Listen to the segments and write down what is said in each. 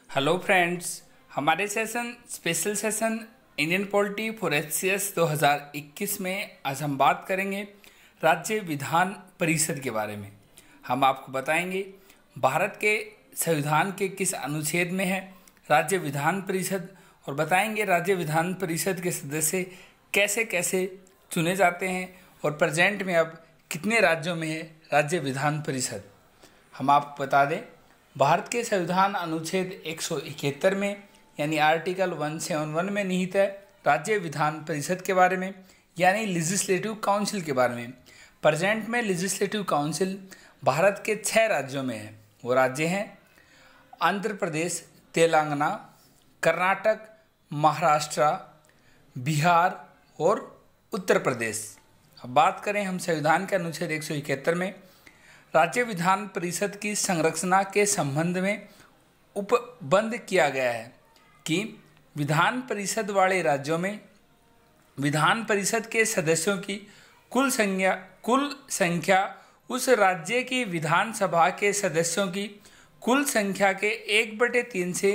Hello friends, हमारे special session Indian polity for HCS 2021 में आज हम बात करेंगे राज्य विधान परिषद के बारे में। हम आपको बताएंगे भारत के संविधान के किस अनुच्छेद में है राज्य विधान परिषद, और बताएंगे राज्य विधान परिषद के सदस्य कैसे कैसे चुने जाते हैं और प्रेजेंट में अब कितने राज्यों में है राज्य विधान परिषद। हम आपको बता दें, भारत के संविधान अनुच्छेद 171 में यानी आर्टिकल 171 में निहित है राज्य विधान परिषद के बारे में, यानी लेजिस्लेटिव काउंसिल के बारे में। प्रेजेंट में लेजिस्लेटिव काउंसिल भारत के 6 राज्यों में है। वो राज्य हैं आंध्र प्रदेश, तेलंगाना, कर्नाटक, महाराष्ट्र, बिहार और उत्तर प्रदेश। अब बात करें हम संविधान के अनुच्छेद 171 में राज्य विधान परिषद की संरचना के संबंध में उपबंध किया गया है कि विधान परिषद वाले राज्यों में विधान परिषद के सदस्यों की कुल संख्या उस राज्य की विधानसभा के सदस्यों की कुल संख्या के 1/3 से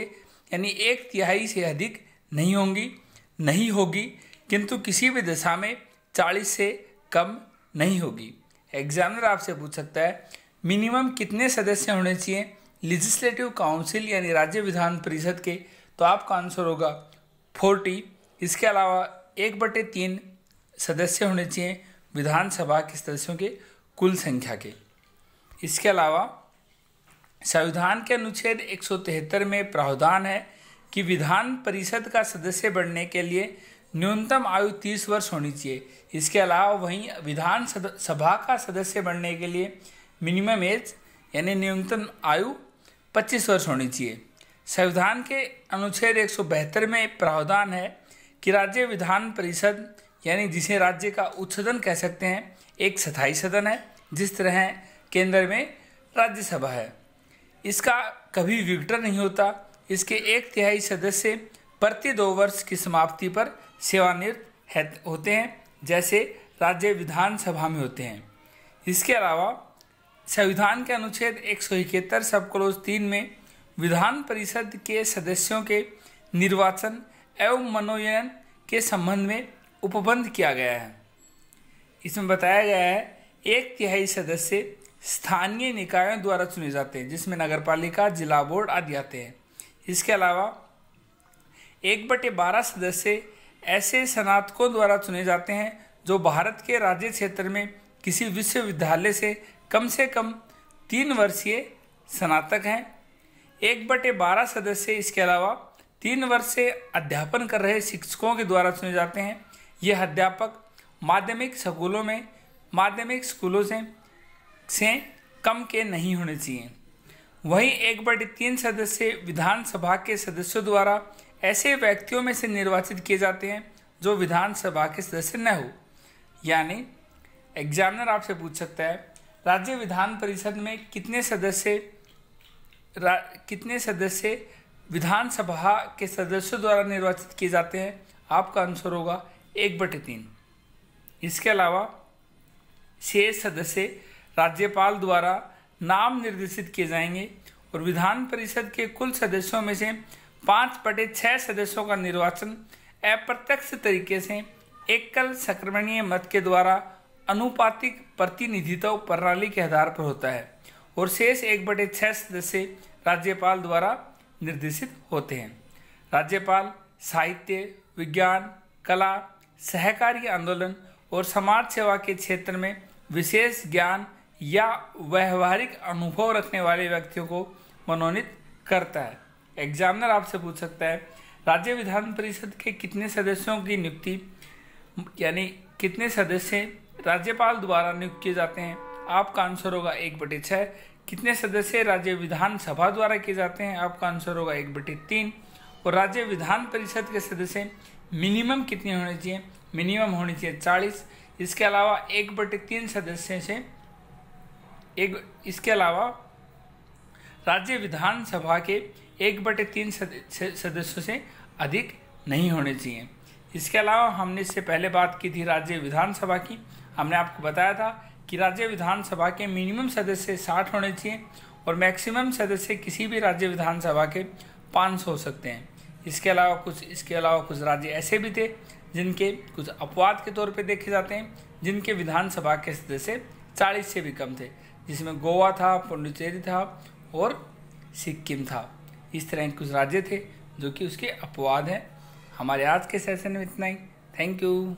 यानी 1/3 से अधिक नहीं होगी, किंतु किसी भी दशा में 40 से कम नहीं होगी। एग्जामिनर आपसे पूछ सकता है मिनिमम कितने सदस्य होने चाहिए लेजिस्लेटिव काउंसिल यानी राज्य विधान परिषद के, तो आपका आंसर होगा 40। इसके अलावा 1/3 सदस्य होने चाहिए विधानसभा के सदस्यों के कुल संख्या के। इसके अलावा संविधान के अनुच्छेद 173 में प्रावधान है कि विधान परिषद का सदस्य बनने के लिए न्यूनतम आयु 30 वर्ष होनी चाहिए। इसके अलावा वहीं विधान सभा का सदस्य बनने के लिए मिनिमम एज यानी न्यूनतम आयु 25 वर्ष होनी चाहिए। संविधान के अनुच्छेद 172 में प्रावधान है कि राज्य विधान परिषद यानी जिसे राज्य का उच्च सदन कह सकते हैं, एक स्थायी सदन है, जिस तरह केंद्र में राज्यसभा है। इसका कभी विघटन नहीं होता। इसके 1/3 सदस्य प्रति 2 वर्ष की समाप्ति पर सेवानिवृत्त होते हैं, जैसे राज्य विधानसभा में होते हैं। इसके अलावा संविधान के अनुच्छेद 171 सब क्लोज 3 में विधान परिषद के सदस्यों के निर्वाचन एवं मनोनयन के संबंध में उपबंध किया गया है। इसमें बताया गया है 1/3 सदस्य स्थानीय निकायों द्वारा चुने जाते हैं, जिसमें नगरपालिका, जिला बोर्ड आदि आते हैं। इसके अलावा 1/12 सदस्य ऐसे स्नातकों द्वारा चुने जाते हैं जो भारत के राज्य क्षेत्र में किसी विश्वविद्यालय से कम 3 वर्षीय स्नातक हैं। 1/12 सदस्य इसके अलावा 3 वर्ष से अध्यापन कर रहे शिक्षकों के द्वारा चुने जाते हैं। ये अध्यापक माध्यमिक स्कूलों से कम के नहीं होने चाहिए। वहीं 1/3 सदस्य विधानसभा के सदस्यों द्वारा ऐसे व्यक्तियों में से निर्वाचित किए जाते हैं जो विधानसभा के सदस्य न हो। यानी एग्जामिनर आपसे पूछ सकता है राज्य विधान परिषद में कितने सदस्य विधानसभा के सदस्यों द्वारा निर्वाचित किए जाते हैं। आपका आंसर होगा 1/3। इसके अलावा शेष सदस्य राज्यपाल द्वारा नाम निर्देशित किए जाएंगे और विधान परिषद के कुल सदस्यों में से 5/6 सदस्यों का निर्वाचन अप्रत्यक्ष तरीके से एकल संक्रमणीय मत के द्वारा अनुपातिक प्रतिनिधित्व प्रणाली के आधार पर होता है और शेष 1/6 सदस्य राज्यपाल द्वारा निर्देशित होते हैं। राज्यपाल साहित्य, विज्ञान, कला, सहकारी आंदोलन और समाज सेवा के क्षेत्र में विशेष ज्ञान या व्यवहारिक अनुभव रखने वाले व्यक्तियों को मनोनीत करता है। एग्जामिनर आपसे पूछ सकता है राज्य विधान परिषद के कितने सदस्यों की नियुक्ति यानी कितने सदस्य राज्यपाल द्वारा नियुक्त किए जाते हैं। आपका आंसर होगा 1/6। कितने सदस्य राज्य विधानसभा द्वारा किए जाते हैं। आपका आंसर होगा 1/3। और राज्य विधान परिषद के सदस्य मिनिमम कितने होने चाहिए, मिनिमम होनी चाहिए 40। इसके अलावा 1/3 सदस्य से इसके अलावा राज्य विधानसभा के 1/3 सदस्यों से अधिक नहीं होने चाहिए। इसके अलावा हमने इससे पहले बात की थी राज्य विधानसभा की। हमने आपको बताया था कि राज्य विधानसभा के मिनिमम सदस्य 60 होने चाहिए और मैक्सिमम सदस्य किसी भी राज्य विधानसभा के 500 हो सकते हैं। इसके अलावा कुछ राज्य ऐसे भी थे जिनके कुछ अपवाद के तौर पे देखे जाते हैं, जिनके विधानसभा के सदस्य 40 से भी कम थे, जिसमें गोवा था, पुडुचेरी था और सिक्किम था। इस तरह के कुछ राज्य थे जो कि उसके अपवाद हैं। हमारे आज के सेशन में इतना ही। Thank you.